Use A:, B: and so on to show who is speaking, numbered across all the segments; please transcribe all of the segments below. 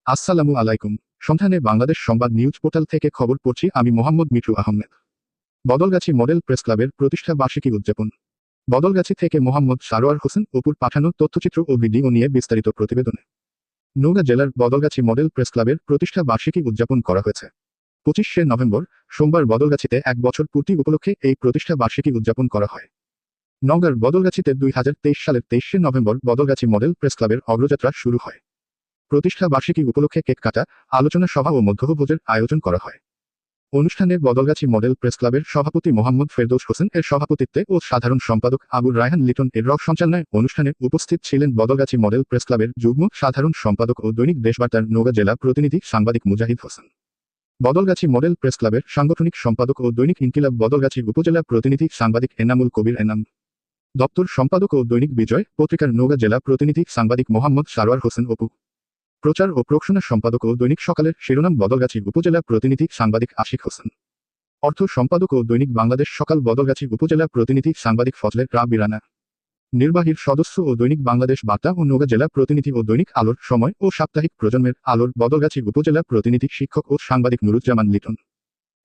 A: আসসালামু আলাইকুম। সন্ধানে বাংলাদেশ সংবাদ নিউজ পোর্টাল থেকে খবর পড়ছি আমি মোহাম্মদ মিঠু আহমেদ। বদলগাছি মডেল প্রেস ক্লাবের প্রতিষ্ঠা বার্ষিকী উদযাপন। বদলগাছি থেকে মোহাম্মদ সারোয়ার হোসেন অপুর পাঠানো তথ্যচিত্র ও ভিডিও নিয়ে বিস্তারিত প্রতিবেদনে। নওগাঁ জেলার বদলগাছি মডেল প্রেস ক্লাবের প্রতিষ্ঠা বার্ষিকী উদযাপন করা হয়েছে। 25শে নভেম্বর সোমবার বদলগাছিতে 1 বছর পূর্তি উপলক্ষে এই প্রতিষ্ঠা বার্ষিকী উদযাপন করা হয়। নওগাঁর বদলগাছিতে 2023 সালের 23শে নভেম্বর বদলগাছি মডেল প্রেস ক্লাবের অগ্রযাত্রা শুরু হয়। প্রতিষ্ঠা বার্ষিকী উপলক্ষে কেক কাটা, আলোচনা সভা ও মধ্যাহ্নভোজের আয়োজন করা হয়। অনুষ্ঠানে বদলগাছি মডেল প্রেস ক্লাবের সভাপতি মোহাম্মদ ফেরদৌস হোসেন এর সভাপতিত্বে ও সাধারণ সম্পাদক আবুর রায়হান লিটন এর সঞ্চালনায় অনুষ্ঠানে উপস্থিত ছিলেন বদলগাছি মডেল প্রেস ক্লাবের যুগ্ম সাধারণ সম্পাদক ও দৈনিক দেশবার্তার নওগাঁ জেলা প্রতিনিধি সাংবাদিক মুজাহিদ হোসেন। বদলগাছি মডেল প্রেস ক্লাবের সাংগঠনিক সম্পাদক ও দৈনিক ইনকিলাব বদলগাছি উপজেলা প্রতিনিধি সাংবাদিক এনামুল কবির এনাম। দপ্তর সম্পাদক ও দৈনিক বিজয় পত্রিকার নওগাঁ জেলা প্রতিনিধি সাংবাদিক মোহাম্মদ সারোয়ার হোসেন অপু। প্রচার ও প্রকাশনা সম্পাদক ও দৈনিক সকালের শিরোনাম বদলগাছি উপজেলা প্রতিনিধি সাংবাদিক আশিক হোসেন। অর্থ সম্পাদক ও দৈনিক বাংলাদেশ সকাল বদলগাছি উপজেলা প্রতিনিধি সাংবাদিক ফজলে রাব্বি রানা। নির্বাহীর সদস্য ও দৈনিক বাংলাদেশ বার্তা ও নওগাঁ জেলা প্রতিনিধি ও দৈনিক আলোর সময় ও সাপ্তাহিক প্রজন্মের আলোর বদলগাছি উপজেলা প্রতিনিধি শিক্ষক ও সাংবাদিক নুরুজ্জামান লিটন।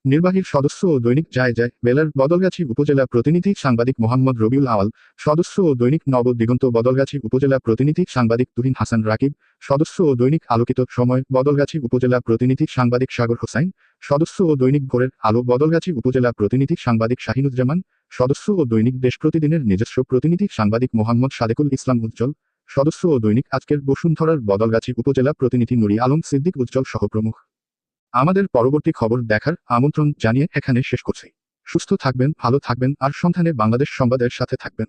A: নির্বাহীর সদস্য ও দৈনিক যায় বেলার বদলগাছি উপজেলা প্রতিনিধি সাংবাদিক মোহাম্মদ রবিউল আওয়াল। সদস্য ও দৈনিক নব দিগন্ত বদলগাছি উপজেলা প্রতিনিধি সাংবাদিক তুহিন হাসান রাকিব। সদস্য ও দৈনিক আলোকিত সময় বদলগাছি উপজেলা প্রতিনিধি সাংবাদিক সাগর হোসাইন। সদস্য ও দৈনিক ভোরের আলো বদলগাছি উপজেলা প্রতিনিধি সাংবাদিক শাহিনুজ্জামান। সদস্য ও দৈনিক দেশ প্রতিদিনের নিজস্ব প্রতিনিধি সাংবাদিক মোহাম্মদ সাদেকুল ইসলাম উজ্জ্বল। সদস্য ও দৈনিক আজকের বসুন্ধরার বদলগাছি উপজেলা প্রতিনিধি নুরি আলম সিদ্দিক উজ্জ্বল সহ প্রমুখ। আমাদের পরবর্তী খবর দেখার আমন্ত্রণ জানিয়ে এখানে শেষ করছি। সুস্থ থাকবেন, ভালো থাকবেন আর সন্ধানে বাংলাদেশ সংবাদের সাথে থাকবেন।